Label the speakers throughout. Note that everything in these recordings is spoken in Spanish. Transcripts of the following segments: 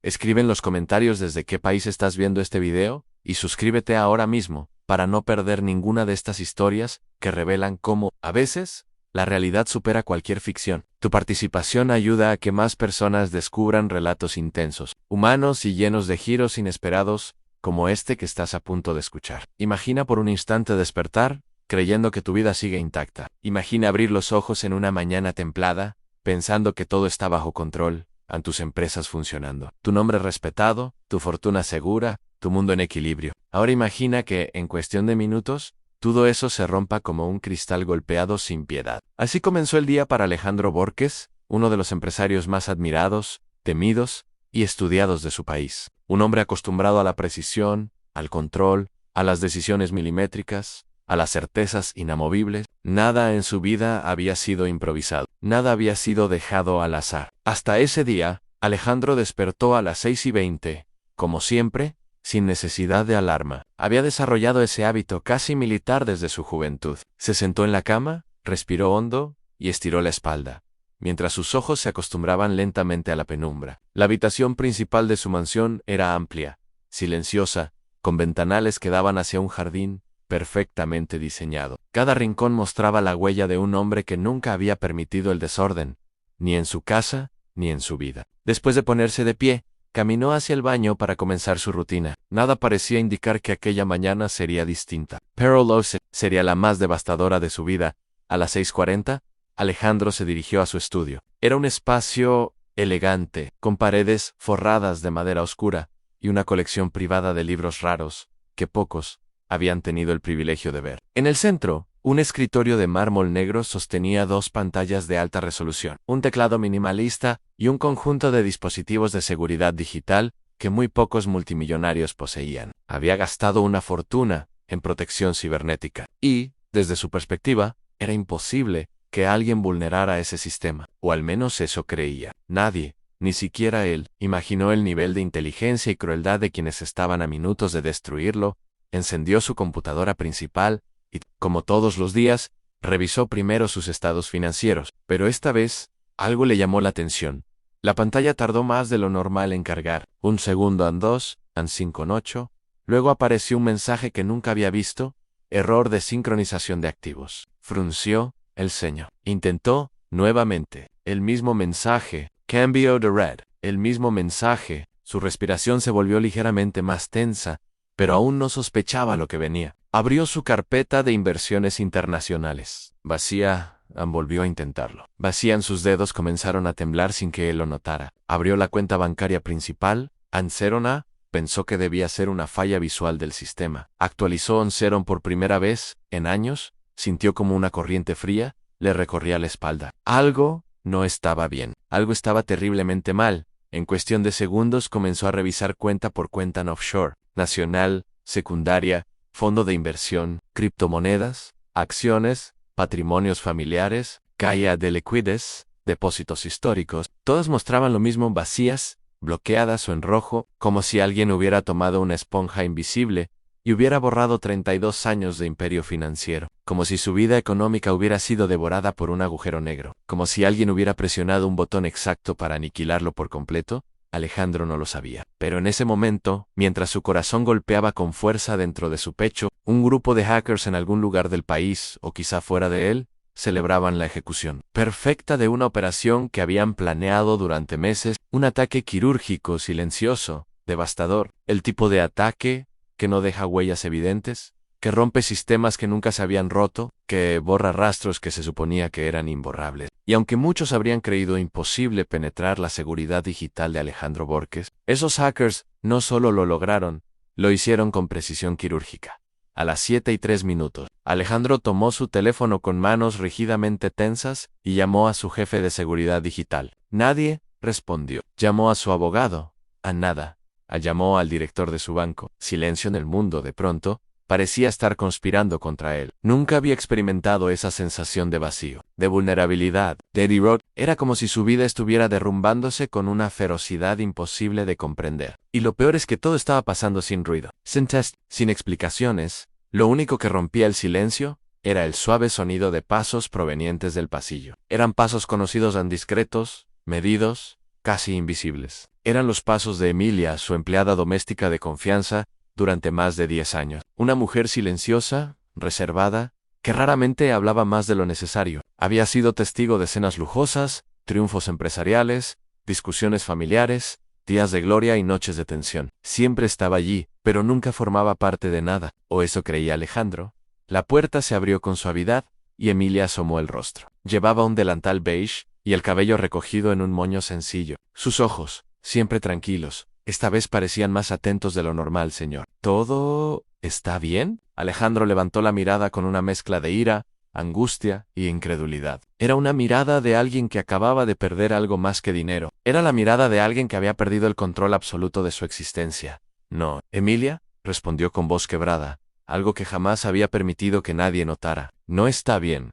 Speaker 1: Escribe en los comentarios desde qué país estás viendo este video, y suscríbete ahora mismo, para no perder ninguna de estas historias que revelan cómo, a veces, la realidad supera cualquier ficción. Tu participación ayuda a que más personas descubran relatos intensos, humanos y llenos de giros inesperados, como este que estás a punto de escuchar. Imagina por un instante despertar, creyendo que tu vida sigue intacta. Imagina abrir los ojos en una mañana templada, pensando que todo está bajo control, en tus empresas funcionando, tu nombre respetado, tu fortuna segura, tu mundo en equilibrio. Ahora imagina que, en cuestión de minutos, todo eso se rompa como un cristal golpeado sin piedad. Así comenzó el día para Alejandro Borges, uno de los empresarios más admirados, temidos y estudiados de su país. Un hombre acostumbrado a la precisión, al control, a las decisiones milimétricas, a las certezas inamovibles. Nada en su vida había sido improvisado. Nada había sido dejado al azar. Hasta ese día, Alejandro despertó a las 6:20, como siempre, sin necesidad de alarma. Había desarrollado ese hábito casi militar desde su juventud. Se sentó en la cama, respiró hondo y estiró la espalda, mientras sus ojos se acostumbraban lentamente a la penumbra. La habitación principal de su mansión era amplia, silenciosa, con ventanales que daban hacia un jardín perfectamente diseñado. Cada rincón mostraba la huella de un hombre que nunca había permitido el desorden, ni en su casa, ni en su vida. Después de ponerse de pie, caminó hacia el baño para comenzar su rutina. Nada parecía indicar que aquella mañana sería distinta. Pero sería la más devastadora de su vida. A las 6:40, Alejandro se dirigió a su estudio. Era un espacio elegante, con paredes forradas de madera oscura y una colección privada de libros raros, que pocos habían tenido el privilegio de ver. En el centro, un escritorio de mármol negro sostenía 2 pantallas de alta resolución, un teclado minimalista y un conjunto de dispositivos de seguridad digital que muy pocos multimillonarios poseían. Había gastado una fortuna en protección cibernética y, desde su perspectiva, era imposible que alguien vulnerara ese sistema, o al menos eso creía. Nadie, ni siquiera él, imaginó el nivel de inteligencia y crueldad de quienes estaban a minutos de destruirlo. Encendió su computadora principal y, como todos los días, revisó primero sus estados financieros. Pero esta vez, algo le llamó la atención. La pantalla tardó más de lo normal en cargar. 1 segundo, and 2, and 5, and 8. Luego apareció un mensaje que nunca había visto: error de sincronización de activos. Frunció el ceño. Intentó, nuevamente, el mismo mensaje. Cambio de red. El mismo mensaje. Su respiración se volvió ligeramente más tensa, pero aún no sospechaba lo que venía. Abrió su carpeta de inversiones internacionales. Vacía, volvió a intentarlo. Vacían sus dedos comenzaron a temblar sin que él lo notara. Abrió la cuenta bancaria principal, Anserona, pensó que debía ser una falla visual del sistema. Actualizó Anseron por primera vez, en años, sintió como una corriente fría, le recorría la espalda. Algo no estaba bien. Algo estaba terriblemente mal. En cuestión de segundos comenzó a revisar cuenta por cuenta en offshore, nacional, secundaria, fondo de inversión, criptomonedas, acciones, patrimonios familiares, caja de liquidez, depósitos históricos. Todas mostraban lo mismo: vacías, bloqueadas o en rojo, como si alguien hubiera tomado una esponja invisible y hubiera borrado 32 años de imperio financiero, como si su vida económica hubiera sido devorada por un agujero negro, como si alguien hubiera presionado un botón exacto para aniquilarlo por completo. Alejandro no lo sabía. Pero en ese momento, mientras su corazón golpeaba con fuerza dentro de su pecho, un grupo de hackers en algún lugar del país, o quizá fuera de él, celebraban la ejecución perfecta de una operación que habían planeado durante meses, un ataque quirúrgico, silencioso, devastador, el tipo de ataque que no deja huellas evidentes, que rompe sistemas que nunca se habían roto, que borra rastros que se suponía que eran imborrables. Y aunque muchos habrían creído imposible penetrar la seguridad digital de Alejandro Borges, esos hackers no solo lo lograron, lo hicieron con precisión quirúrgica. A las 7:03, Alejandro tomó su teléfono con manos rígidamente tensas y llamó a su jefe de seguridad digital. Nadie respondió. Llamó a su abogado. A nada. Llamó al director de su banco. Silencio en el mundo. De pronto, parecía estar conspirando contra él. Nunca había experimentado esa sensación de vacío, de vulnerabilidad. Eddie Roth era como si su vida estuviera derrumbándose con una ferocidad imposible de comprender. Y lo peor es que todo estaba pasando sin ruido, sin explicaciones. Lo único que rompía el silencio era el suave sonido de pasos provenientes del pasillo. Eran pasos conocidos, discretos, medidos, casi invisibles. Eran los pasos de Emilia, su empleada doméstica de confianza, durante más de 10 años. Una mujer silenciosa, reservada, que raramente hablaba más de lo necesario. Había sido testigo de cenas lujosas, triunfos empresariales, discusiones familiares, días de gloria y noches de tensión. Siempre estaba allí, pero nunca formaba parte de nada, o eso creía Alejandro. La puerta se abrió con suavidad, y Emilia asomó el rostro. Llevaba un delantal beige, y el cabello recogido en un moño sencillo. Sus ojos, siempre tranquilos, esta vez parecían más atentos de lo normal, señor. ¿Todo está bien? Alejandro levantó la mirada con una mezcla de ira, angustia y incredulidad. Era una mirada de alguien que acababa de perder algo más que dinero. Era la mirada de alguien que había perdido el control absoluto de su existencia. No, Emilia, respondió con voz quebrada, algo que jamás había permitido que nadie notara. No está bien.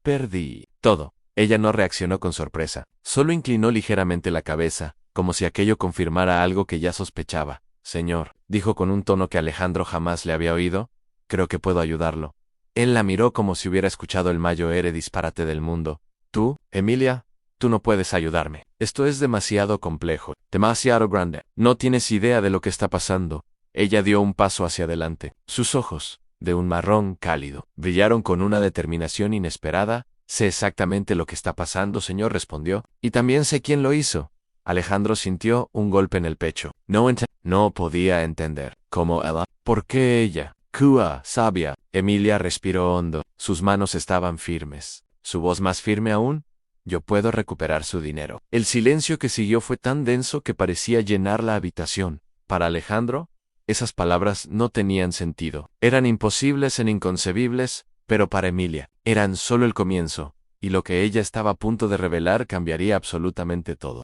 Speaker 1: Perdí todo. Ella no reaccionó con sorpresa. Solo inclinó ligeramente la cabeza, como si aquello confirmara algo que ya sospechaba. Señor, dijo con un tono que Alejandro jamás le había oído, creo que puedo ayudarlo. Él la miró como si hubiera escuchado el mayor disparate del mundo. Tú, Emilia, tú no puedes ayudarme. Esto es demasiado complejo, demasiado grande. No tienes idea de lo que está pasando. Ella dio un paso hacia adelante. Sus ojos, de un marrón cálido, brillaron con una determinación inesperada. Sé exactamente lo que está pasando, señor, respondió. Y también sé quién lo hizo. Alejandro sintió un golpe en el pecho. No podía entender. ¿Cómo ella? ¿Por qué ella? Kua, sabia. Emilia respiró hondo. Sus manos estaban firmes. Su voz más firme aún. Yo puedo recuperar su dinero. El silencio que siguió fue tan denso que parecía llenar la habitación. Para Alejandro, esas palabras no tenían sentido. Eran imposibles e inconcebibles, pero para Emilia, eran solo el comienzo, y lo que ella estaba a punto de revelar cambiaría absolutamente todo.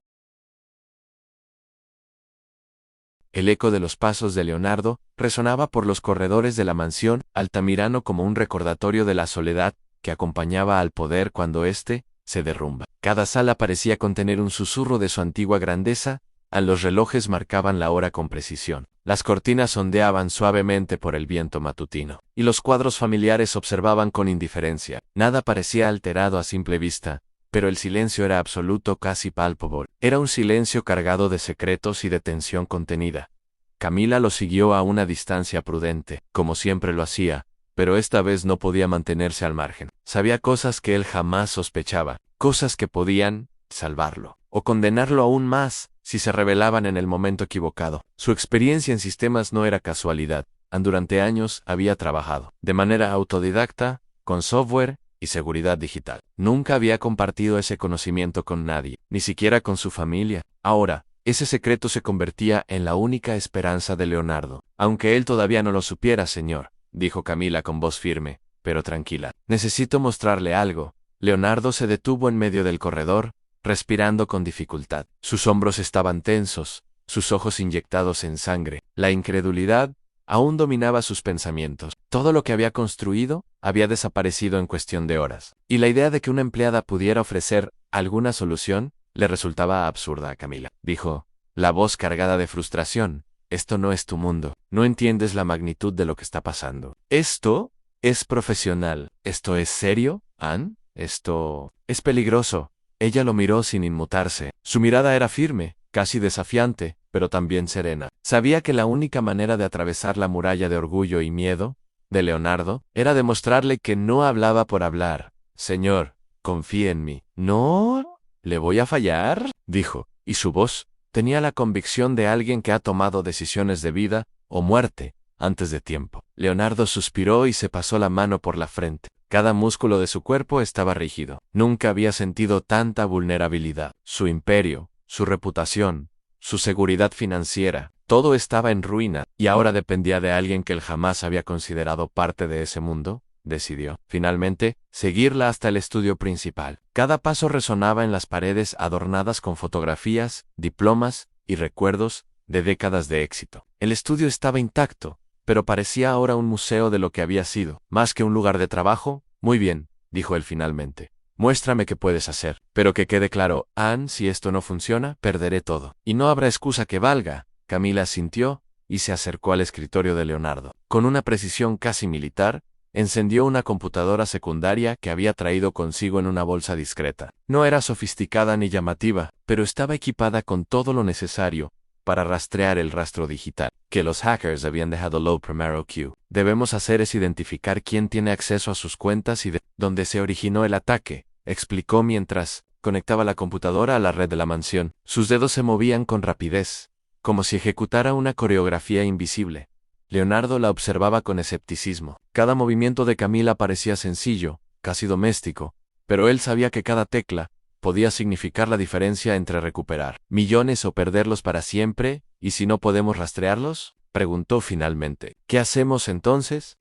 Speaker 1: El eco de los pasos de Leonardo resonaba por los corredores de la mansión Altamirano como un recordatorio de la soledad que acompañaba al poder cuando éste se derrumba. Cada sala parecía contener un susurro de su antigua grandeza, los relojes marcaban la hora con precisión. Las cortinas ondeaban suavemente por el viento matutino, y los cuadros familiares observaban con indiferencia. Nada parecía alterado a simple vista, pero el silencio era absoluto, casi palpable. Era un silencio cargado de secretos y de tensión contenida. Camila lo siguió a una distancia prudente, como siempre lo hacía, pero esta vez no podía mantenerse al margen. Sabía cosas que él jamás sospechaba, cosas que podían salvarlo, o condenarlo aún más, si se revelaban en el momento equivocado. Su experiencia en sistemas no era casualidad. Durante años había trabajado, de manera autodidacta, con software y seguridad digital. Nunca había compartido ese conocimiento con nadie, ni siquiera con su familia. Ahora, ese secreto se convertía en la única esperanza de Leonardo. Aunque él todavía no lo supiera, señor, dijo Camila con voz firme, pero tranquila. Necesito mostrarle algo. Leonardo se detuvo en medio del corredor, respirando con dificultad. Sus hombros estaban tensos, sus ojos inyectados en sangre. La incredulidad aún dominaba sus pensamientos. Todo lo que había construido había desaparecido en cuestión de horas, y la idea de que una empleada pudiera ofrecer alguna solución le resultaba absurda a Camila. Dijo, la voz cargada de frustración, esto no es tu mundo, no entiendes la magnitud de lo que está pasando. Esto es profesional. ¿Esto es serio, Ann? Esto es peligroso. Ella lo miró sin inmutarse. Su mirada era firme, casi desafiante, pero también serena. Sabía que la única manera de atravesar la muralla de orgullo y miedo de Leonardo era demostrarle que no hablaba por hablar. Señor, confíe en mí. ¿No le voy a fallar?, dijo, y su voz tenía la convicción de alguien que ha tomado decisiones de vida o muerte antes de tiempo. Leonardo suspiró y se pasó la mano por la frente. Cada músculo de su cuerpo estaba rígido. Nunca había sentido tanta vulnerabilidad. Su imperio, su reputación, su seguridad financiera, todo estaba en ruina, y ahora dependía de alguien que él jamás había considerado parte de ese mundo. Decidió, finalmente, seguirla hasta el estudio principal. Cada paso resonaba en las paredes adornadas con fotografías, diplomas y recuerdos de décadas de éxito. El estudio estaba intacto, pero parecía ahora un museo de lo que había sido, más que un lugar de trabajo. Muy bien, dijo él finalmente. Muéstrame qué puedes hacer. Pero que quede claro, Ann, si esto no funciona, perderé todo. Y no habrá excusa que valga. Camila asintió y se acercó al escritorio de Leonardo. Con una precisión casi militar, Encendió una computadora secundaria que había traído consigo en una bolsa discreta. No era sofisticada ni llamativa, pero estaba equipada con todo lo necesario para rastrear el rastro digital que los hackers habían dejado lo primero que debemos hacer es identificar quién tiene acceso a sus cuentas y de dónde se originó el ataque, explicó mientras conectaba la computadora a la red de la mansión. Sus dedos se movían con rapidez, como si ejecutara una coreografía invisible. Leonardo la observaba con escepticismo. Cada movimiento de Camila parecía sencillo, casi doméstico, pero él sabía que cada tecla podía significar la diferencia entre recuperar millones o perderlos para siempre, ¿y si no podemos rastrearlos?, preguntó finalmente. ¿Qué hacemos entonces?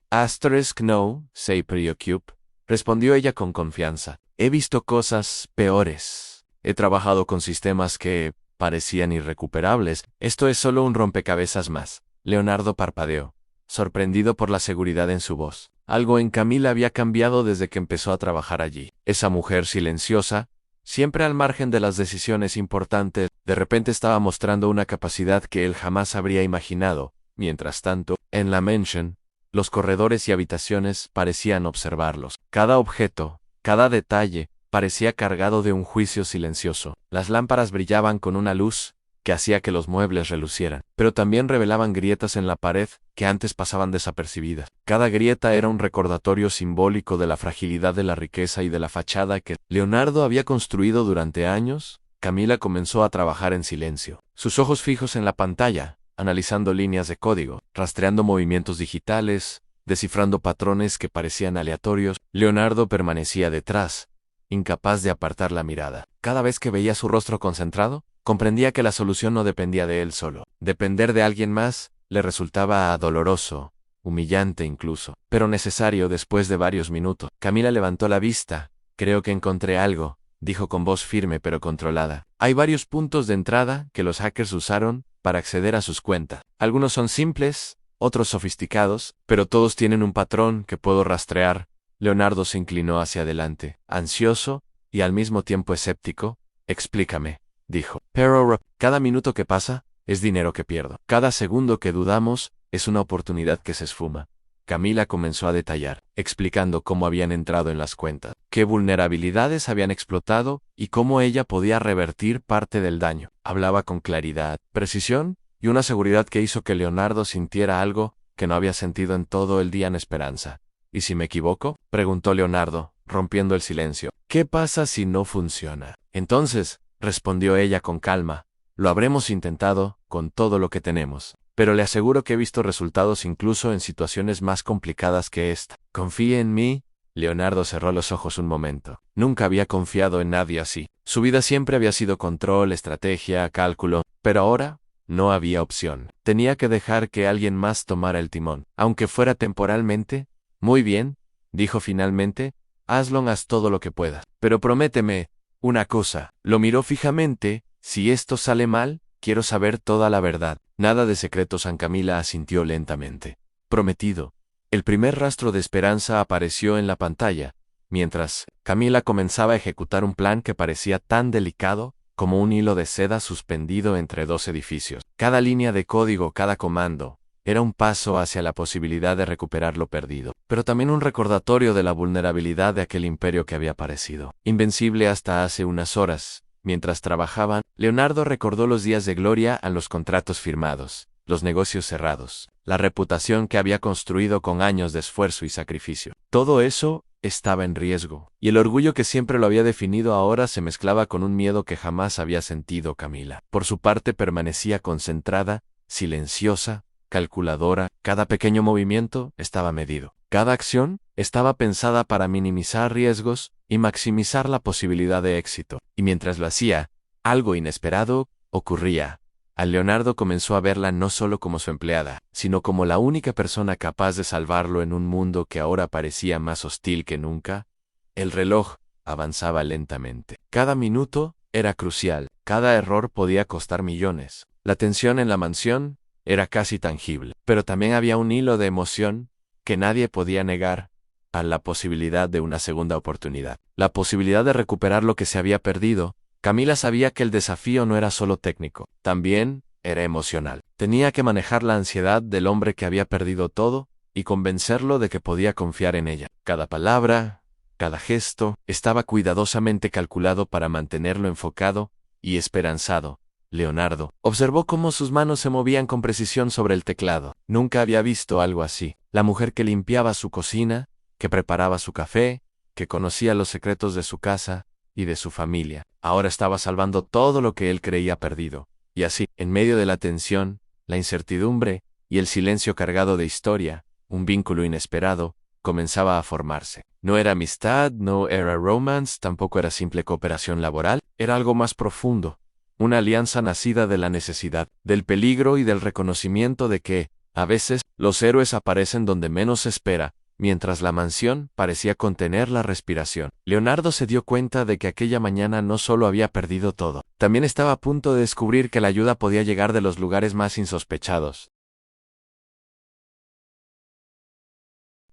Speaker 1: No, se preocupe, respondió ella con confianza. He visto cosas peores. He trabajado con sistemas que parecían irrecuperables. Esto es solo un rompecabezas más. Leonardo parpadeó, sorprendido por la seguridad en su voz. Algo en Camila había cambiado desde que empezó a trabajar allí. Esa mujer silenciosa, siempre al margen de las decisiones importantes, de repente estaba mostrando una capacidad que él jamás habría imaginado. Mientras tanto, en la mansión, los corredores y habitaciones parecían observarlos. Cada objeto, cada detalle, parecía cargado de un juicio silencioso. Las lámparas brillaban con una luz que hacía que los muebles relucieran, pero también revelaban grietas en la pared que antes pasaban desapercibidas. Cada grieta era un recordatorio simbólico de la fragilidad de la riqueza y de la fachada que Leonardo había construido durante años. Camila comenzó a trabajar en silencio, sus ojos fijos en la pantalla, analizando líneas de código, rastreando movimientos digitales, descifrando patrones que parecían aleatorios. Leonardo permanecía detrás, incapaz de apartar la mirada. Cada vez que veía su rostro concentrado, comprendía que la solución no dependía de él solo. Depender de alguien más le resultaba doloroso, humillante incluso, pero necesario después de varios minutos. Camila levantó la vista. Creo que encontré algo, dijo con voz firme pero controlada. Hay varios puntos de entrada que los hackers usaron para acceder a sus cuentas. Algunos son simples, otros sofisticados, pero todos tienen un patrón que puedo rastrear. Leonardo se inclinó hacia adelante, ansioso y al mismo tiempo escéptico. Explícame, dijo. Pero cada minuto que pasa es dinero que pierdo. Cada segundo que dudamos es una oportunidad que se esfuma. Camila comenzó a detallar, explicando cómo habían entrado en las cuentas, qué vulnerabilidades habían explotado y cómo ella podía revertir parte del daño. Hablaba con claridad, precisión y una seguridad que hizo que Leonardo sintiera algo que no había sentido en todo el día en esperanza. ¿Y si me equivoco?, preguntó Leonardo, rompiendo el silencio. ¿Qué pasa si no funciona? Entonces, respondió ella con calma, lo habremos intentado con todo lo que tenemos. Pero le aseguro que he visto resultados incluso en situaciones más complicadas que esta. Confíe en mí. Leonardo cerró los ojos un momento. Nunca había confiado en nadie así. Su vida siempre había sido control, estrategia, cálculo, pero ahora no había opción. Tenía que dejar que alguien más tomara el timón, aunque fuera temporalmente. Muy bien, dijo finalmente, haz todo lo que puedas. Pero prométeme una cosa. Lo miró fijamente. Si esto sale mal, quiero saber toda la verdad. Nada de secretos. Camila asintió lentamente. Prometido. El primer rastro de esperanza apareció en la pantalla, mientras Camila comenzaba a ejecutar un plan que parecía tan delicado como un hilo de seda suspendido entre dos edificios. Cada línea de código, cada comando, era un paso hacia la posibilidad de recuperar lo perdido, pero también un recordatorio de la vulnerabilidad de aquel imperio que había parecido invencible hasta hace unas horas. Mientras trabajaban, Leonardo recordó los días de gloria a los contratos firmados, los negocios cerrados, la reputación que había construido con años de esfuerzo y sacrificio. Todo eso estaba en riesgo, y el orgullo que siempre lo había definido ahora se mezclaba con un miedo que jamás había sentido Camila. Por su parte permanecía concentrada, silenciosa, calculadora. Cada pequeño movimiento estaba medido. Cada acción estaba pensada para minimizar riesgos y maximizar la posibilidad de éxito. Y mientras lo hacía, algo inesperado ocurría. A Leonardo comenzó a verla no solo como su empleada, sino como la única persona capaz de salvarlo en un mundo que ahora parecía más hostil que nunca. El reloj avanzaba lentamente. Cada minuto era crucial. Cada error podía costar millones. La tensión en la mansión era casi tangible, pero también había un hilo de emoción que nadie podía negar, a la posibilidad de una segunda oportunidad. La posibilidad de recuperar lo que se había perdido. Camila sabía que el desafío no era solo técnico, también era emocional. Tenía que manejar la ansiedad del hombre que había perdido todo y convencerlo de que podía confiar en ella. Cada palabra, cada gesto, estaba cuidadosamente calculado para mantenerlo enfocado y esperanzado. Leonardo observó cómo sus manos se movían con precisión sobre el teclado. Nunca había visto algo así. La mujer que limpiaba su cocina, que preparaba su café, que conocía los secretos de su casa y de su familia, ahora estaba salvando todo lo que él creía perdido. Y así, en medio de la tensión, la incertidumbre y el silencio cargado de historia, un vínculo inesperado comenzaba a formarse. No era amistad, no era romance, tampoco era simple cooperación laboral, era algo más profundo. Una alianza nacida de la necesidad, del peligro y del reconocimiento de que, a veces, los héroes aparecen donde menos se espera, mientras la mansión parecía contener la respiración. Leonardo se dio cuenta de que aquella mañana no solo había perdido todo, también estaba a punto de descubrir que la ayuda podía llegar de los lugares más insospechados.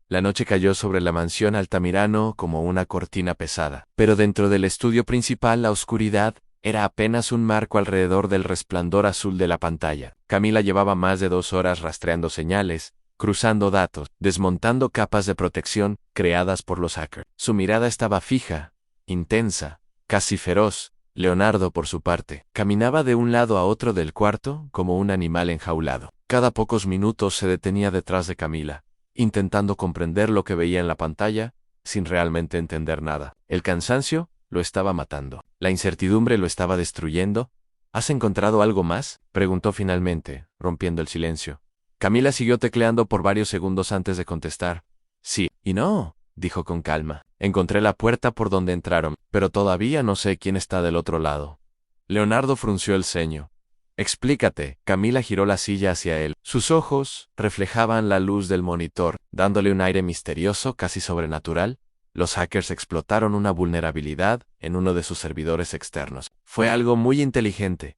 Speaker 1: La noche cayó sobre la mansión Altamirano como una cortina pesada, pero dentro del estudio principal la oscuridad era apenas un marco alrededor del resplandor azul de la pantalla. Camila llevaba más de 2 horas rastreando señales, cruzando datos, desmontando capas de protección creadas por los hackers. Su mirada estaba fija, intensa, casi feroz. Leonardo, por su parte, caminaba de un lado a otro del cuarto como un animal enjaulado. Cada pocos minutos se detenía detrás de Camila, intentando comprender lo que veía en la pantalla, sin realmente entender nada. El cansancio lo estaba matando. La incertidumbre lo estaba destruyendo. ¿Has encontrado algo más?, preguntó finalmente, rompiendo el silencio. Camila siguió tecleando por varios segundos antes de contestar. Sí, y no, dijo con calma. Encontré la puerta por donde entraron, pero todavía no sé quién está del otro lado. Leonardo frunció el ceño. Explícate. Camila giró la silla hacia él. Sus ojos reflejaban la luz del monitor, dándole un aire misterioso, casi sobrenatural. Los hackers explotaron una vulnerabilidad en uno de sus servidores externos. Fue algo muy inteligente,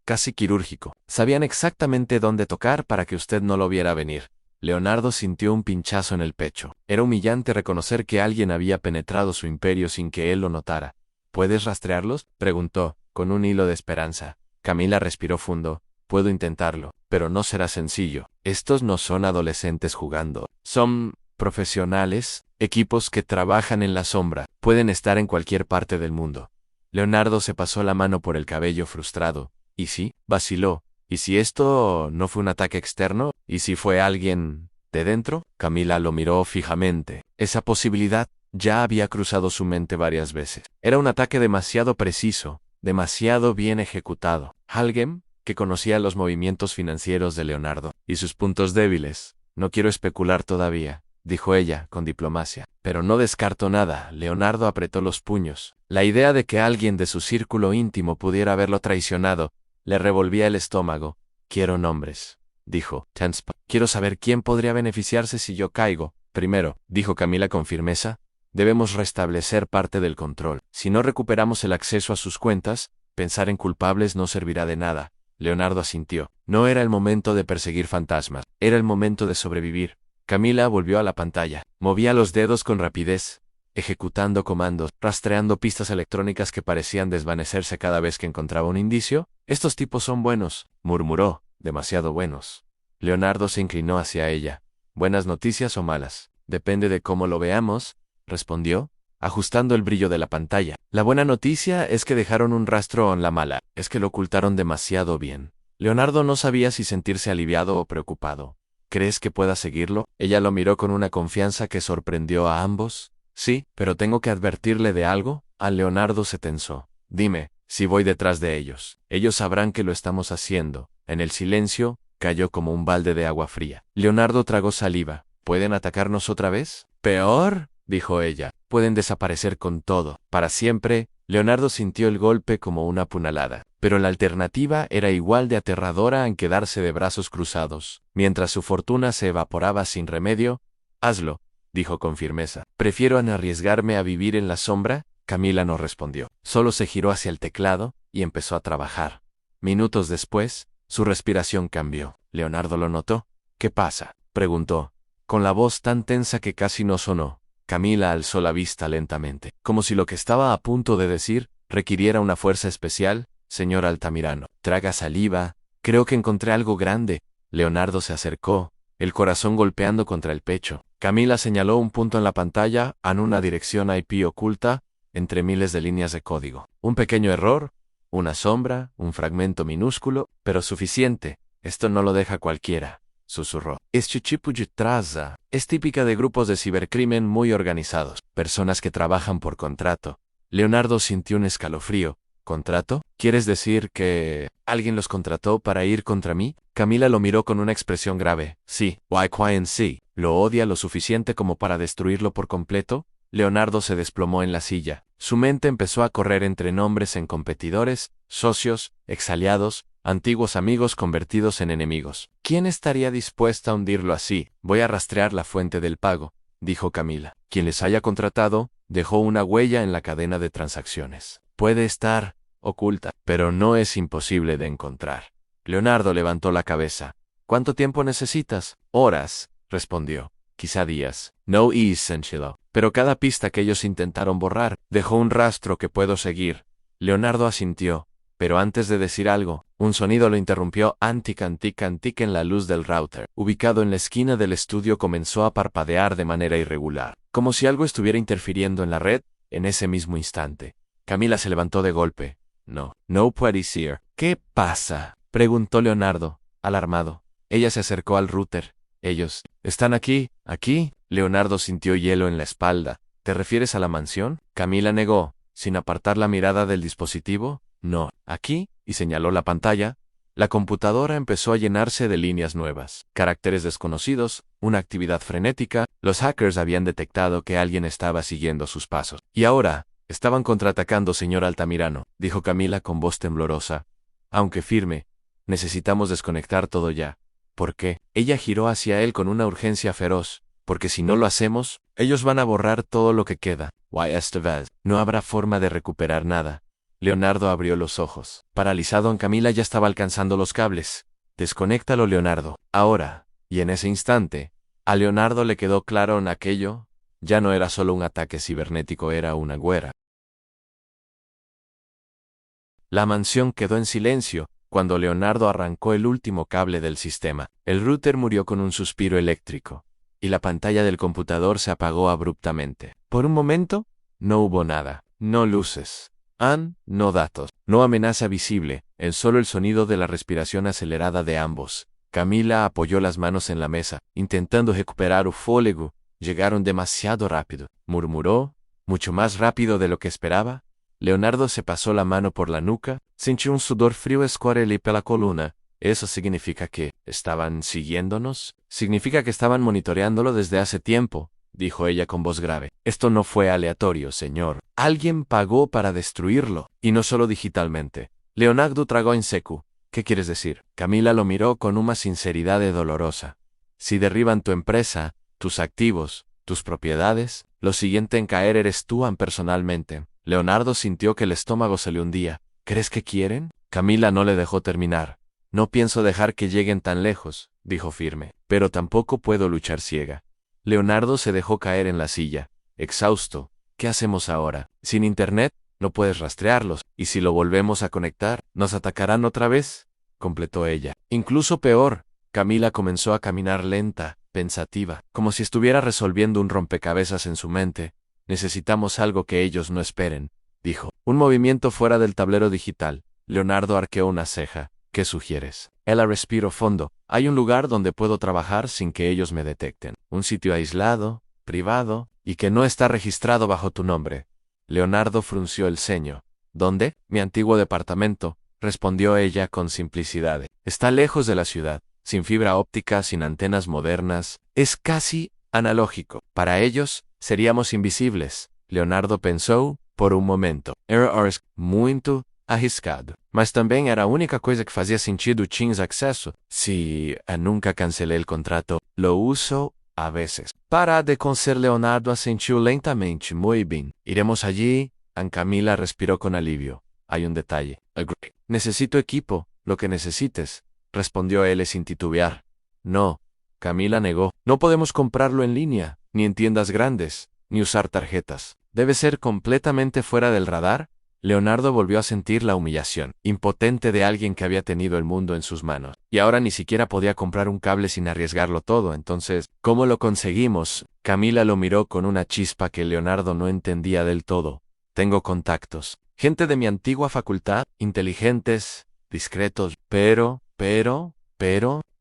Speaker 1: casi quirúrgico. Sabían exactamente dónde tocar para que usted no lo viera venir. Leonardo sintió un pinchazo en el pecho. Era humillante reconocer que alguien había penetrado su imperio sin que él lo notara. ¿Puedes rastrearlos?, preguntó, con un hilo de esperanza. Camila respiró fundo. Puedo intentarlo, pero no será sencillo. Estos no son adolescentes jugando. Son profesionales, equipos que trabajan en la sombra. Pueden estar en cualquier parte del mundo. Leonardo se pasó la mano por el cabello frustrado. ¿Y si? Vaciló. ¿Y si esto no fue un ataque externo? ¿Y si fue alguien de dentro? Camila lo miró fijamente. Esa posibilidad ya había cruzado su mente varias veces. Era un ataque demasiado preciso, demasiado bien ejecutado. Alguien que conocía los movimientos financieros de Leonardo y sus puntos débiles. No quiero especular todavía, dijo ella, con diplomacia. Pero no descarto nada. Leonardo apretó los puños. La idea de que alguien de su círculo íntimo pudiera haberlo traicionado le revolvía el estómago. Quiero nombres, dijo. Quiero saber quién podría beneficiarse si yo caigo. Primero, dijo Camila con firmeza, debemos restablecer parte del control. Si no recuperamos el acceso a sus cuentas, pensar en culpables no servirá de nada. Leonardo asintió. No era el momento de perseguir fantasmas, era el momento de sobrevivir. Camila volvió a la pantalla. Movía los dedos con rapidez, ejecutando comandos, rastreando pistas electrónicas que parecían desvanecerse cada vez que encontraba un indicio. Estos tipos son buenos, murmuró, demasiado buenos. Leonardo se inclinó hacia ella. ¿Buenas noticias o malas? Depende de cómo lo veamos, respondió, ajustando el brillo de la pantalla. La buena noticia es que dejaron un rastro, la mala es que lo ocultaron demasiado bien. Leonardo no sabía si sentirse aliviado o preocupado. ¿Crees que pueda seguirlo? Ella lo miró con una confianza que sorprendió a ambos. Sí, pero tengo que advertirle de algo. Leonardo se tensó. Dime, si voy detrás de ellos. Ellos sabrán que lo estamos haciendo. En el silencio, cayó como un balde de agua fría. Leonardo tragó saliva. ¿Pueden atacarnos otra vez? Peor, dijo ella. Pueden desaparecer con todo, para siempre. Leonardo sintió el golpe como una puñalada. Pero la alternativa era igual de aterradora en quedarse de brazos cruzados. Mientras su fortuna se evaporaba sin remedio, hazlo, dijo con firmeza. ¿Prefiero no arriesgarme a vivir en la sombra? Camila no respondió. Solo se giró hacia el teclado y empezó a trabajar. Minutos después, su respiración cambió. Leonardo lo notó. ¿Qué pasa?, preguntó, con la voz tan tensa que casi no sonó. Camila alzó la vista lentamente, como si lo que estaba a punto de decir requiriera una fuerza especial. Señor Altamirano, traga saliva. Creo que encontré algo grande. Leonardo se acercó, el corazón golpeando contra el pecho. Camila señaló un punto en la pantalla, en una dirección IP oculta, entre miles de líneas de código. Un pequeño error, una sombra, un fragmento minúsculo, pero suficiente. Esto no lo deja cualquiera, susurró. Este tipo de traza es típica de grupos de cibercrimen muy organizados, personas que trabajan por contrato. Leonardo sintió un escalofrío. ¿Contrato? ¿Quieres decir que alguien los contrató para ir contra mí? Camila lo miró con una expresión grave. Sí, YQNC. ¿Lo odia lo suficiente como para destruirlo por completo? Leonardo se desplomó en la silla. Su mente empezó a correr entre nombres en competidores, socios, exaliados, antiguos amigos convertidos en enemigos. ¿Quién estaría dispuesta a hundirlo así? Voy a rastrear la fuente del pago, dijo Camila. Quien les haya contratado dejó una huella en la cadena de transacciones. Puede estar oculta, pero no es imposible de encontrar. Leonardo levantó la cabeza. ¿Cuánto tiempo necesitas? Horas, respondió. Quizá días. No essential. Pero cada pista que ellos intentaron borrar dejó un rastro que puedo seguir. Leonardo asintió, pero antes de decir algo, un sonido lo interrumpió. Antic en la luz del router, ubicado en la esquina del estudio, comenzó a parpadear de manera irregular, como si algo estuviera interfiriendo en la red en ese mismo instante. Camila se levantó de golpe. No puede ser. ¿Qué pasa?, preguntó Leonardo, alarmado. Ella se acercó al router. Ellos están aquí. Leonardo sintió hielo en la espalda. ¿Te refieres a la mansión? Camila negó, sin apartar la mirada del dispositivo. No, aquí, y señaló la pantalla. La computadora empezó a llenarse de líneas nuevas, caracteres desconocidos, una actividad frenética. Los hackers habían detectado que alguien estaba siguiendo sus pasos. Y ahora estaban contraatacando, señor Altamirano, dijo Camila con voz temblorosa, aunque firme. Necesitamos desconectar todo ya. ¿Por qué? Ella giró hacia él con una urgencia feroz. Porque si no lo hacemos, ellos van a borrar todo lo que queda. No habrá forma de recuperar nada. Leonardo abrió los ojos. Paralizado, en Camila ya estaba alcanzando los cables. Desconéctalo, Leonardo. Ahora. Y en ese instante, a Leonardo le quedó claro en aquello. Ya no era solo un ataque cibernético, era una guerra. La mansión quedó en silencio cuando Leonardo arrancó el último cable del sistema. El router murió con un suspiro eléctrico, y la pantalla del computador se apagó abruptamente. Por un momento, no hubo nada. No luces. No datos. No amenaza visible, solo el sonido de la respiración acelerada de ambos. Camila apoyó las manos en la mesa, intentando recuperar el fôlego. Llegaron demasiado rápido, murmuró, mucho más rápido de lo que esperaba. Leonardo se pasó la mano por la nuca, sintió un sudor frío escorrerle por la columna. ¿Eso significa que estaban siguiéndonos? Significa que estaban monitoreándolo desde hace tiempo, dijo ella con voz grave. Esto no fue aleatorio, señor. Alguien pagó para destruirlo, y no solo digitalmente. Leonardo tragó en seco. ¿Qué quieres decir? Camila lo miró con una sinceridad dolorosa. Si derriban tu empresa, tus activos, tus propiedades, lo siguiente en caer eres tú personalmente. Leonardo sintió que el estómago se le hundía. ¿Crees que quieren? Camila no le dejó terminar. No pienso dejar que lleguen tan lejos, dijo firme, pero tampoco puedo luchar ciega. Leonardo se dejó caer en la silla, exhausto. ¿Qué hacemos ahora? Sin internet, no puedes rastrearlos, y si lo volvemos a conectar, ¿nos atacarán otra vez?, completó ella. Incluso peor. Camila comenzó a caminar lenta, pensativa, como si estuviera resolviendo un rompecabezas en su mente. Necesitamos algo que ellos no esperen, dijo. Un movimiento fuera del tablero digital. Leonardo arqueó una ceja. ¿Qué sugieres? Ella respiró fondo. Hay un lugar donde puedo trabajar sin que ellos me detecten. Un sitio aislado, privado, y que no está registrado bajo tu nombre. Leonardo frunció el ceño. ¿Dónde? Mi antiguo departamento, respondió ella con simplicidad. Está lejos de la ciudad, sin fibra óptica, sin antenas modernas. Es casi analógico. Para ellos, seríamos invisibles. Leonardo pensó por un momento. Era muito arriscado. Mas também era a única coisa que fazia sentido. Tienes acceso? Sí, nunca cancelé el contrato. Lo uso a veces. Para de conser. Leonardo asentiu lentamente. Muy bien. Iremos allí. Camila respiró con alivio. Hay un detalle. Agree. Necesito equipo. Lo que necesites, respondió él sin titubear. No. Camila negó. No podemos comprarlo en línea, ni en tiendas grandes, ni usar tarjetas. ¿Debe ser completamente fuera del radar? Leonardo volvió a sentir la humillación, impotente de alguien que había tenido el mundo en sus manos. Y ahora ni siquiera podía comprar un cable sin arriesgarlo todo, entonces, ¿cómo lo conseguimos? Camila lo miró con una chispa que Leonardo no entendía del todo. Tengo contactos. Gente de mi antigua facultad, inteligentes, discretos, pero,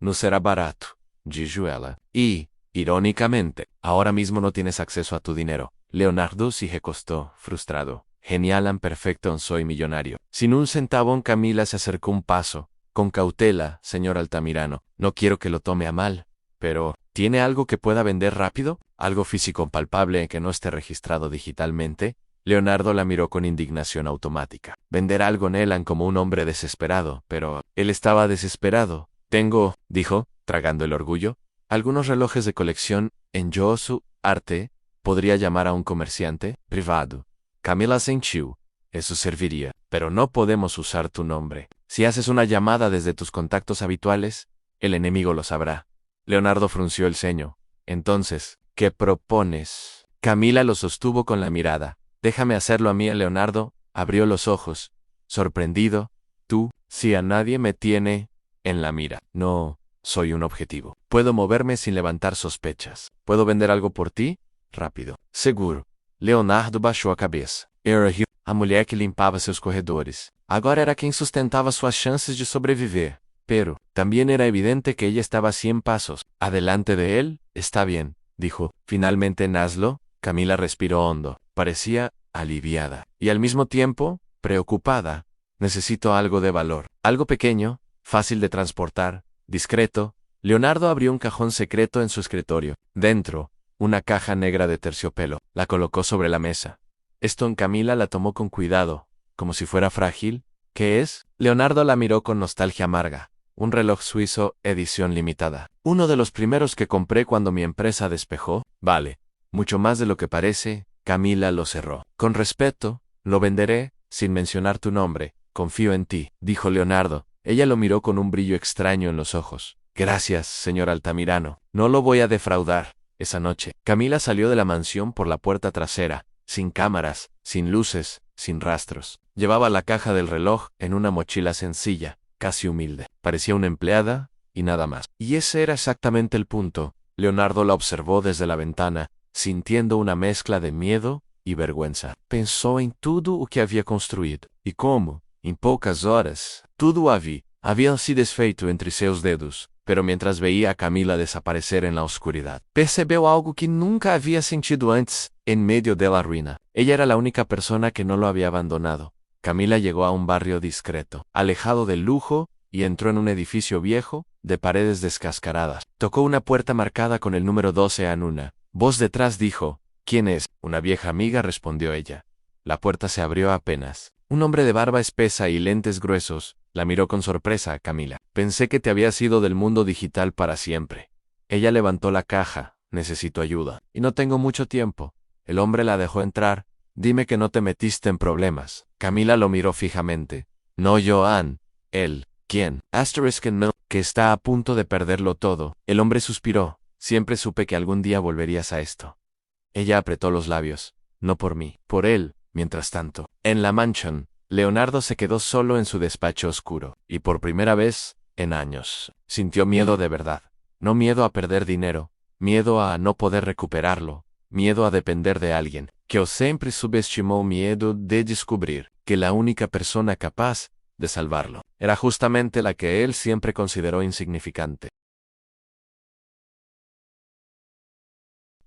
Speaker 1: no será barato, dijo ella. Y, irónicamente, ahora mismo no tienes acceso a tu dinero. Leonardo se recostó, frustrado. Genial, perfecto, soy millonario. Sin un centavo, Camila se acercó un paso. Con cautela, señor Altamirano. No quiero que lo tome a mal, pero ¿tiene algo que pueda vender rápido? ¿Algo físico palpable que no esté registrado digitalmente? Leonardo la miró con indignación automática. Vender algo en Elan como un hombre desesperado, pero él estaba desesperado. Tengo, dijo, tragando el orgullo, algunos relojes de colección en Yosu Arte. ¿Podría llamar a un comerciante privado? Camila sentiu. Eso serviría, pero no podemos usar tu nombre. Si haces una llamada desde tus contactos habituales, el enemigo lo sabrá. Leonardo frunció el ceño. Entonces, ¿qué propones? Camila lo sostuvo con la mirada. Déjame hacerlo a mí. Leonardo abrió los ojos, sorprendido. Tú, si a nadie me tiene en la mira. No, soy un objetivo. Puedo moverme sin levantar sospechas. ¿Puedo vender algo por ti? Rápido. Seguro. Leonardo baixou a cabeça. Era a mulher que limpava seus corredores. Agora era quem sustentava suas chances de sobreviver. Pero, también era evidente que ella estaba a 100 pasos. Adelante de él, está bien, dijo. Finalmente Naslo. Camila respiró hondo. Parecía aliviada. Y al mismo tiempo, preocupada. Necesito algo de valor. Algo pequeño, fácil de transportar, discreto. Leonardo abrió un cajón secreto en su escritorio. Dentro, una caja negra de terciopelo. La colocó sobre la mesa. Camila la tomó con cuidado, como si fuera frágil. ¿Qué es? Leonardo la miró con nostalgia amarga. Un reloj suizo, edición limitada. Uno de los primeros que compré cuando mi empresa despejó. Vale, mucho más de lo que parece. Camila lo cerró. Con respeto, lo venderé, sin mencionar tu nombre. Confío en ti, dijo Leonardo. Ella lo miró con un brillo extraño en los ojos. Gracias, señor Altamirano. No lo voy a defraudar. Esa noche, Camila salió de la mansión por la puerta trasera, sin cámaras, sin luces, sin rastros. Llevaba la caja del reloj en una mochila sencilla, casi humilde. Parecía una empleada, y nada más. Y ese era exactamente el punto. Leonardo la observó desde la ventana, sintiendo una mezcla de miedo y vergüenza. Pensó en todo o que había construído, y cómo, en pocas horas, tudo había se desfeito entre seus dedos. Pero mientras veía a Camila desaparecer en la oscuridad, percibió algo que nunca había sentido antes, en medio de la ruina. Ella era la única persona que no lo había abandonado. Camila llegó a un barrio discreto, alejado del lujo, y entró en un edificio viejo, de paredes descascaradas. Tocó una puerta marcada con el número 12 en una. Voz detrás dijo, ¿quién es? Una vieja amiga, respondió ella. La puerta se abrió apenas. Un hombre de barba espesa y lentes gruesos la miró con sorpresa a Camila. Pensé que te habías ido del mundo digital para siempre. Ella levantó la caja. Necesito ayuda. Y no tengo mucho tiempo. El hombre la dejó entrar. Dime que no te metiste en problemas. Camila lo miró fijamente. No, Joan. Él. ¿Quién? Asterisk no. Que está a punto de perderlo todo. El hombre suspiró. Siempre supe que algún día volverías a esto. Ella apretó los labios. No por mí. Por él. Mientras tanto, en la mansión, Leonardo se quedó solo en su despacho oscuro, y por primera vez, en años, sintió miedo de verdad. No miedo a perder dinero, miedo a no poder recuperarlo, miedo a depender de alguien, que siempre subestimó miedo de descubrir que la única persona capaz de salvarlo era justamente la que él siempre consideró insignificante.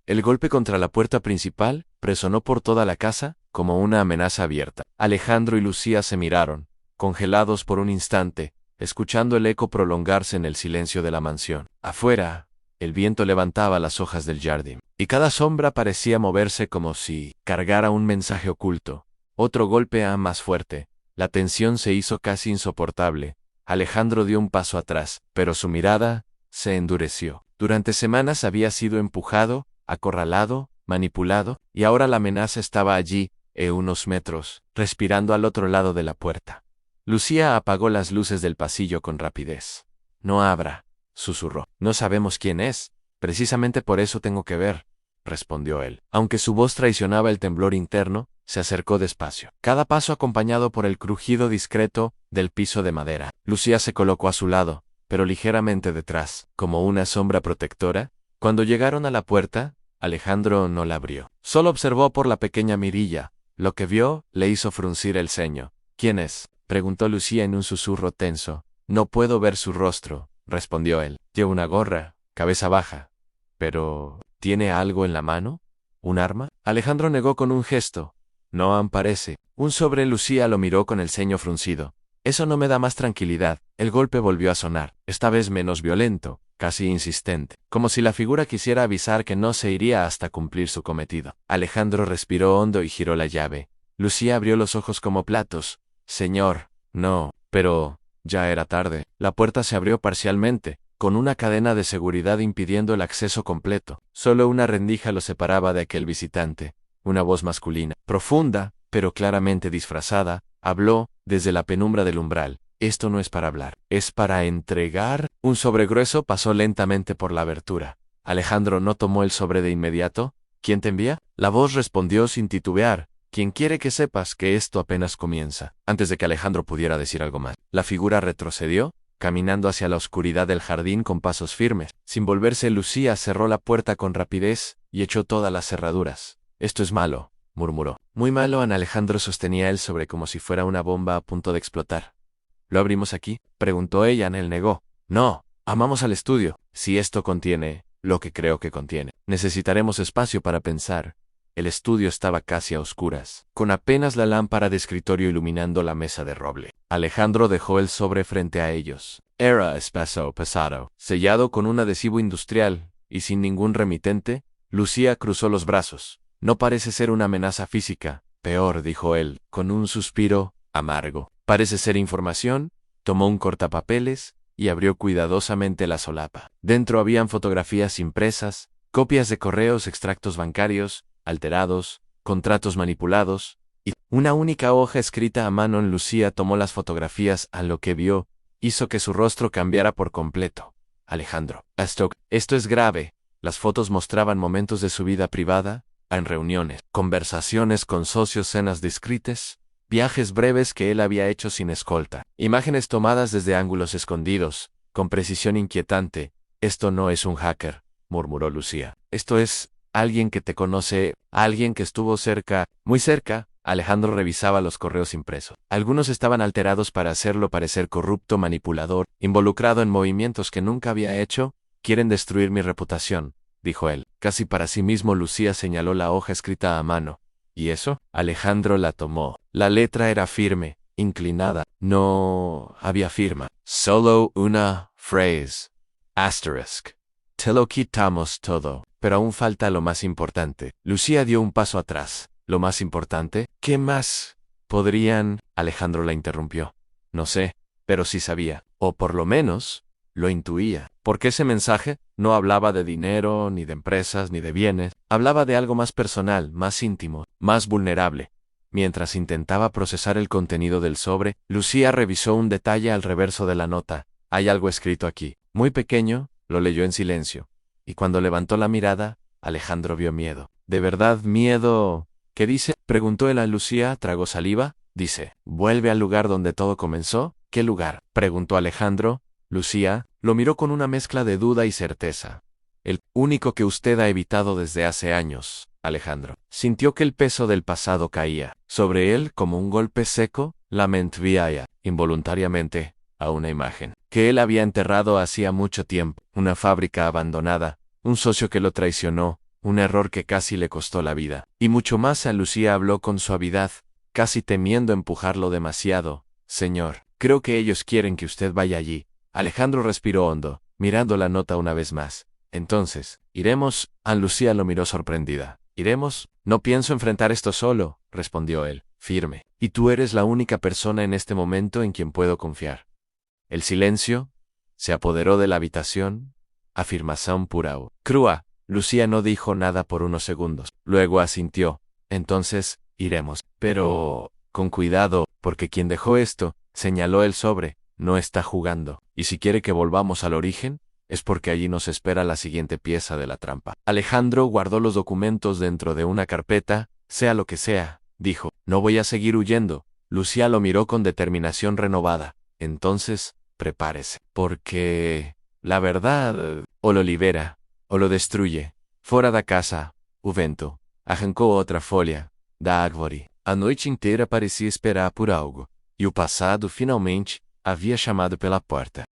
Speaker 1: El golpe contra la puerta principal resonó por toda la casa como una amenaza abierta. Alejandro y Lucía se miraron, congelados por un instante, escuchando el eco prolongarse en el silencio de la mansión. Afuera, el viento levantaba las hojas del jardín, y cada sombra parecía moverse como si cargara un mensaje oculto. Otro golpe más fuerte. La tensión se hizo casi insoportable. Alejandro dio un paso atrás, pero su mirada se endureció. Durante semanas había sido empujado, acorralado, manipulado, y ahora la amenaza estaba allí, unos metros, respirando al otro lado de la puerta. Lucía apagó las luces del pasillo con rapidez. No abra, susurró. No sabemos quién es, precisamente por eso tengo que ver, respondió él. Aunque su voz traicionaba el temblor interno, se acercó despacio, cada paso acompañado por el crujido discreto del piso de madera. Lucía se colocó a su lado, pero ligeramente detrás, como una sombra protectora. Cuando llegaron a la puerta, Alejandro no la abrió. Solo observó por la pequeña mirilla. Lo que vio le hizo fruncir el ceño. ¿Quién es?, preguntó Lucía en un susurro tenso. No puedo ver su rostro, respondió él. Lleva una gorra, cabeza baja. Pero, ¿tiene algo en la mano? ¿Un arma? Alejandro negó con un gesto. No parece. Un sobre. Lucía lo miró con el ceño fruncido. Eso no me da más tranquilidad. El golpe volvió a sonar, esta vez menos violento, casi insistente, como si la figura quisiera avisar que no se iría hasta cumplir su cometido. Alejandro respiró hondo y giró la llave. Lucía abrió los ojos como platos. Señor, no, pero ya era tarde. La puerta se abrió parcialmente, con una cadena de seguridad impidiendo el acceso completo. Solo una rendija lo separaba de aquel visitante. Una voz masculina, profunda, pero claramente disfrazada, habló desde la penumbra del umbral. Esto no es para hablar, es para entregar. Un sobre grueso pasó lentamente por la abertura. Alejandro no tomó el sobre de inmediato. ¿Quién te envía? La voz respondió sin titubear. Quien quiere que sepas que esto apenas comienza. Antes de que Alejandro pudiera decir algo más, la figura retrocedió, caminando hacia la oscuridad del jardín con pasos firmes. Sin volverse, Lucía cerró la puerta con rapidez y echó todas las cerraduras. Esto es malo, murmuró. Muy malo. Alejandro sostenía el sobre como si fuera una bomba a punto de explotar. ¿Lo abrimos aquí?, preguntó ella. Él negó. No, amamos al estudio. Si esto contiene lo que creo que contiene, necesitaremos espacio para pensar. El estudio estaba casi a oscuras, con apenas la lámpara de escritorio iluminando la mesa de roble. Alejandro dejó el sobre frente a ellos. Era espeso pesado, sellado con un adhesivo industrial, y sin ningún remitente. Lucía cruzó los brazos. No parece ser una amenaza física. Peor, dijo él, con un suspiro amargo. Parece ser información. Tomó un cortapapeles y abrió cuidadosamente la solapa. Dentro habían fotografías impresas, copias de correos, extractos bancarios alterados, contratos manipulados, y una única hoja escrita a mano. Lucía tomó las fotografías. A lo que vio, hizo que su rostro cambiara por completo. Alejandro. Esto es grave. Las fotos mostraban momentos de su vida privada, en reuniones, conversaciones con socios, cenas discretas, viajes breves que él había hecho sin escolta, imágenes tomadas desde ángulos escondidos, con precisión inquietante. Esto no es un hacker, murmuró Lucía. Esto es alguien que te conoce, alguien que estuvo cerca, muy cerca. Alejandro revisaba los correos impresos. Algunos estaban alterados para hacerlo parecer corrupto, manipulador, involucrado en movimientos que nunca había hecho. Quieren destruir mi reputación, dijo él. Casi para sí mismo, Lucía señaló la hoja escrita a mano. ¿Y eso? Alejandro la tomó. La letra era firme, inclinada. No había firma. Solo una phrase. Asterisk. Te lo quitamos todo. Pero aún falta lo más importante. Lucía dio un paso atrás. ¿Lo más importante? ¿Qué más podrían? Alejandro la interrumpió. No sé, pero sí sabía. O por lo menos lo intuía. Porque ese mensaje no hablaba de dinero, ni de empresas, ni de bienes. Hablaba de algo más personal, más íntimo, más vulnerable. Mientras intentaba procesar el contenido del sobre, Lucía revisó un detalle al reverso de la nota. Hay algo escrito aquí. Muy pequeño. Lo leyó en silencio. Y cuando levantó la mirada, Alejandro vio miedo. ¿De verdad miedo? ¿Qué dice?, preguntó él a Lucía. Tragó saliva. Dice, vuelve al lugar donde todo comenzó. ¿Qué lugar?, preguntó Alejandro. Lucía lo miró con una mezcla de duda y certeza. El único que usted ha evitado desde hace años, Alejandro. Sintió que el peso del pasado caía sobre él como un golpe seco. La mente veía, involuntariamente, a una imagen que él había enterrado hacía mucho tiempo. Una fábrica abandonada, un socio que lo traicionó, un error que casi le costó la vida. Y mucho más. A Lucía habló con suavidad, casi temiendo empujarlo demasiado. Señor, creo que ellos quieren que usted vaya allí. Alejandro respiró hondo, mirando la nota una vez más. Entonces, ¿iremos? Lucía lo miró sorprendida. ¿Iremos? No pienso enfrentar esto solo, respondió él, firme. Y tú eres la única persona en este momento en quien puedo confiar. El silencio se apoderó de la habitación. Afirmación pura o crua. Lucía no dijo nada por unos segundos. Luego asintió. Entonces, iremos. Pero con cuidado, porque quien dejó esto, señaló el sobre, no está jugando. Y si quiere que volvamos al origen, es porque allí nos espera la siguiente pieza de la trampa. Alejandro guardó los documentos dentro de una carpeta. Sea lo que sea, dijo. No voy a seguir huyendo. Lucía lo miró con determinación renovada. Entonces, prepárese. Porque, la verdad, o lo libera, o lo destruye. Fora da casa, o vento arrancou outra folha da árvore. A noite inteira parecia esperar por algo. E o passado, finalmente, havia chamado pela porta.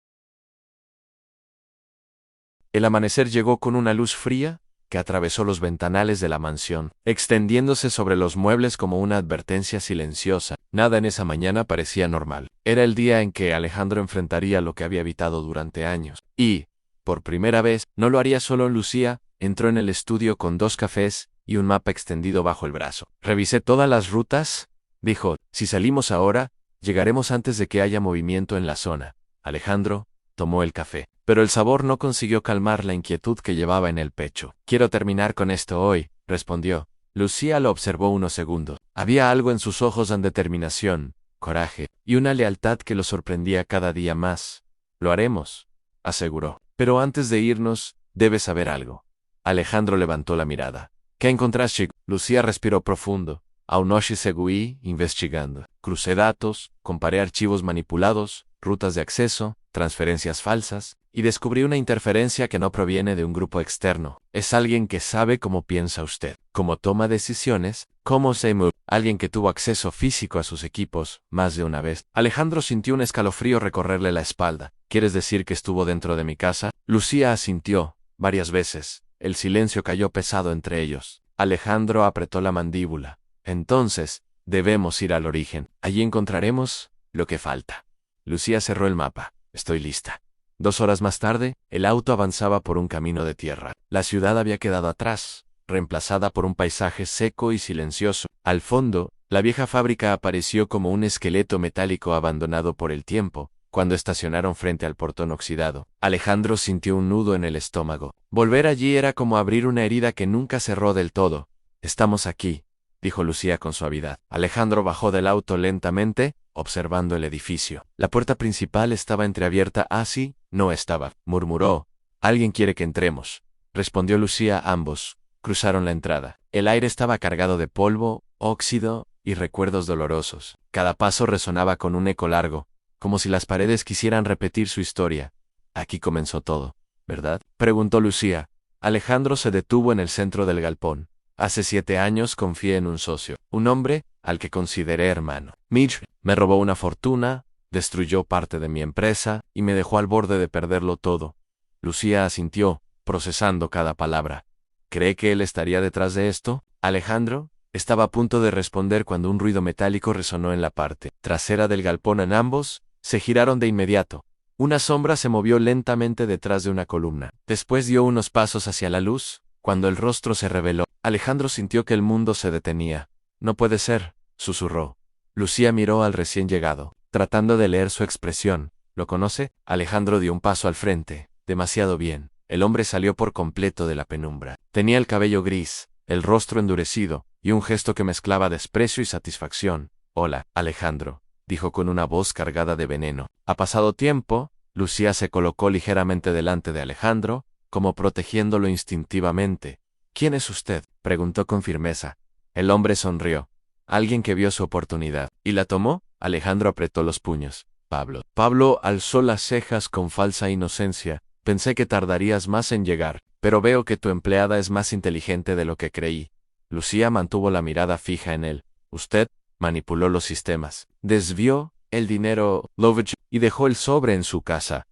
Speaker 1: El amanecer llegó con una luz fría que atravesó los ventanales de la mansión, extendiéndose sobre los muebles como una advertencia silenciosa. Nada en esa mañana parecía normal. Era el día en que Alejandro enfrentaría lo que había evitado durante años. Y, por primera vez, no lo haría solo. Lucía entró en el estudio con 2 cafés y un mapa extendido bajo el brazo. Revisé todas las rutas, dijo. Si salimos ahora, llegaremos antes de que haya movimiento en la zona. Alejandro tomó el café, pero el sabor no consiguió calmar la inquietud que llevaba en el pecho. Quiero terminar con esto hoy, respondió. Lucía lo observó unos segundos. Había algo en sus ojos de determinación, coraje y una lealtad que lo sorprendía cada día más. Lo haremos, aseguró. Pero antes de irnos, debes saber algo. Alejandro levantó la mirada. ¿Qué encontraste? Lucía respiró profundo. Ao noche seguí investigando. Crucé datos, comparé archivos manipulados, rutas de acceso, transferencias falsas, y descubrí una interferencia que no proviene de un grupo externo. Es alguien que sabe cómo piensa usted, cómo toma decisiones, cómo se mueve. Alguien que tuvo acceso físico a sus equipos más de una vez. Alejandro sintió un escalofrío recorrerle la espalda. ¿Quieres decir que estuvo dentro de mi casa? Lucía asintió, varias veces. El silencio cayó pesado entre ellos. Alejandro apretó la mandíbula. Entonces, debemos ir al origen. Allí encontraremos lo que falta. Lucía cerró el mapa. Estoy lista. 2 horas más tarde, el auto avanzaba por un camino de tierra. La ciudad había quedado atrás, reemplazada por un paisaje seco y silencioso. Al fondo, la vieja fábrica apareció como un esqueleto metálico abandonado por el tiempo, cuando estacionaron frente al portón oxidado. Alejandro sintió un nudo en el estómago. Volver allí era como abrir una herida que nunca cerró del todo. Estamos aquí, dijo Lucía con suavidad. Alejandro bajó del auto lentamente, observando el edificio. La puerta principal estaba entreabierta. Ah, sí, no estaba, murmuró. Alguien quiere que entremos, respondió Lucía. Ambos cruzaron la entrada. El aire estaba cargado de polvo, óxido y recuerdos dolorosos. Cada paso resonaba con un eco largo, como si las paredes quisieran repetir su historia. Aquí comenzó todo, ¿verdad?, preguntó Lucía. Alejandro se detuvo en el centro del galpón. Hace 7 años confié en un socio, un hombre al que consideré hermano. Mitch me robó una fortuna, destruyó parte de mi empresa y me dejó al borde de perderlo todo. Lucía asintió, procesando cada palabra. ¿Cree que él estaría detrás de esto? Alejandro estaba a punto de responder cuando un ruido metálico resonó en la parte trasera del galpón. En ambos se giraron de inmediato. Una sombra se movió lentamente detrás de una columna. Después dio unos pasos hacia la luz. Cuando el rostro se reveló, Alejandro sintió que el mundo se detenía. No puede ser, susurró. Lucía miró al recién llegado, tratando de leer su expresión. ¿Lo conoce? Alejandro dio un paso al frente. Demasiado bien. El hombre salió por completo de la penumbra. Tenía el cabello gris, el rostro endurecido, y un gesto que mezclaba desprecio y satisfacción. Hola, Alejandro, dijo con una voz cargada de veneno. Ha pasado tiempo. Lucía se colocó ligeramente delante de Alejandro, como protegiéndolo instintivamente. ¿Quién es usted?, preguntó con firmeza. El hombre sonrió. Alguien que vio su oportunidad. ¿Y la tomó? Alejandro apretó los puños. Pablo. Pablo alzó las cejas con falsa inocencia. Pensé que tardarías más en llegar, pero veo que tu empleada es más inteligente de lo que creí. Lucía mantuvo la mirada fija en él. Usted manipuló los sistemas, desvió el dinero Lovich y dejó el sobre en su casa.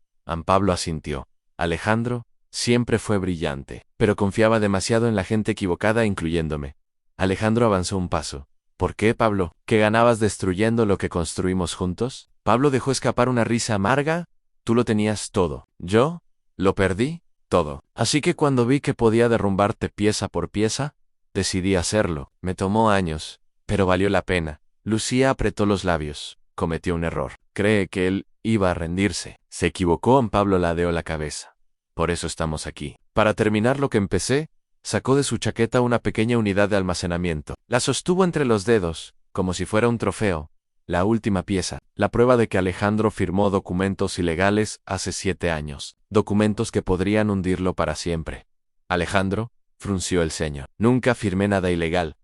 Speaker 1: Pablo asintió. Alejandro siempre fue brillante, pero confiaba demasiado en la gente equivocada, incluyéndome. Alejandro avanzó un paso. ¿Por qué, Pablo? ¿Que ganabas destruyendo lo que construimos juntos? Pablo dejó escapar una risa amarga. Tú lo tenías todo. ¿Yo? Lo perdí todo. Así que cuando vi que podía derrumbarte pieza por pieza, decidí hacerlo. Me tomó años, pero valió la pena. Lucía apretó los labios. Cometió un error. Cree que él iba a rendirse. Se equivocó. Pablo ladeó la cabeza. Por eso estamos aquí. Para terminar lo que empecé, sacó de su chaqueta una pequeña unidad de almacenamiento. La sostuvo entre los dedos, como si fuera un trofeo. La última pieza, la prueba de que Alejandro firmó documentos ilegales hace 7 años. Documentos que podrían hundirlo para siempre. Alejandro frunció el ceño. Nunca firmé nada ilegal.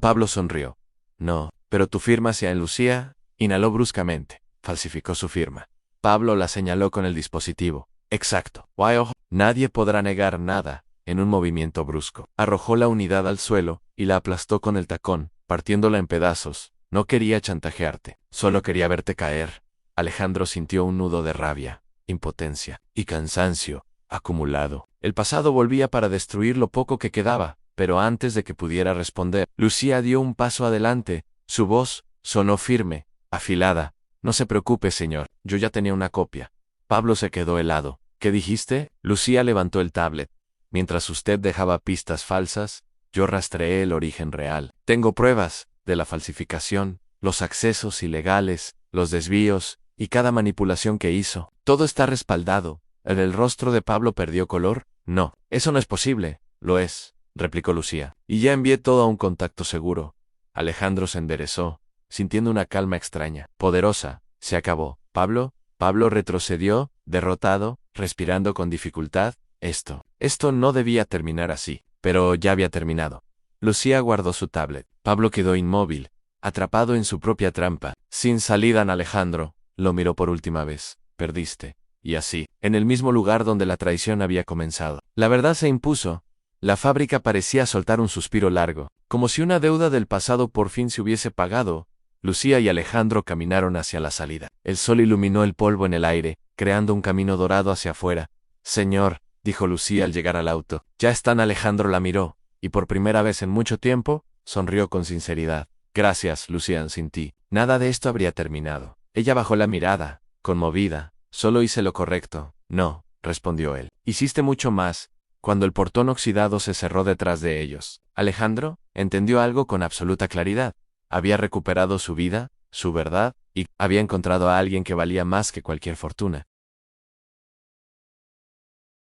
Speaker 1: Pablo sonrió. No, pero tu firma sea en Lucía, inhaló bruscamente. Falsificó su firma. Pablo la señaló con el dispositivo. Exacto. Wow. Nadie podrá negar nada, en un movimiento brusco. Arrojó la unidad al suelo y la aplastó con el tacón, partiéndola en pedazos. No quería chantajearte, solo quería verte caer. Alejandro sintió un nudo de rabia, impotencia y cansancio acumulado. El pasado volvía para destruir lo poco que quedaba, pero antes de que pudiera responder, Lucía dio un paso adelante. Su voz sonó firme, afilada. No se preocupe, señor, yo ya tenía una copia. Pablo se quedó helado. ¿Qué dijiste? Lucía levantó el tablet. Mientras usted dejaba pistas falsas, yo rastreé el origen real. Tengo pruebas de la falsificación, los accesos ilegales, los desvíos y cada manipulación que hizo. Todo está respaldado. ¿El rostro de Pablo perdió color? No, eso no es posible. Lo es, replicó Lucía. Y ya envié todo a un contacto seguro. Alejandro se enderezó, sintiendo una calma extraña, poderosa. Se acabó. Pablo retrocedió, derrotado, respirando con dificultad. Esto no debía terminar así, pero ya había terminado. Lucía guardó su tablet. Pablo quedó inmóvil, atrapado en su propia trampa. Sin salida, Alejandro lo miró por última vez. Perdiste. Y así, en el mismo lugar donde la traición había comenzado. La verdad se impuso. La fábrica parecía soltar un suspiro largo, como si una deuda del pasado por fin se hubiese pagado. Lucía y Alejandro caminaron hacia la salida. El sol iluminó el polvo en el aire, creando un camino dorado hacia afuera. Señor, dijo Lucía al llegar al auto. Ya están. Alejandro la miró, y por primera vez en mucho tiempo, sonrió con sinceridad. Gracias, Lucía, sin ti nada de esto habría terminado. Ella bajó la mirada, conmovida. Solo hice lo correcto. No, respondió él. Hiciste mucho más. Cuando el portón oxidado se cerró detrás de ellos, Alejandro entendió algo con absoluta claridad. Había recuperado su vida, su verdad, y había encontrado a alguien que valía más que cualquier fortuna.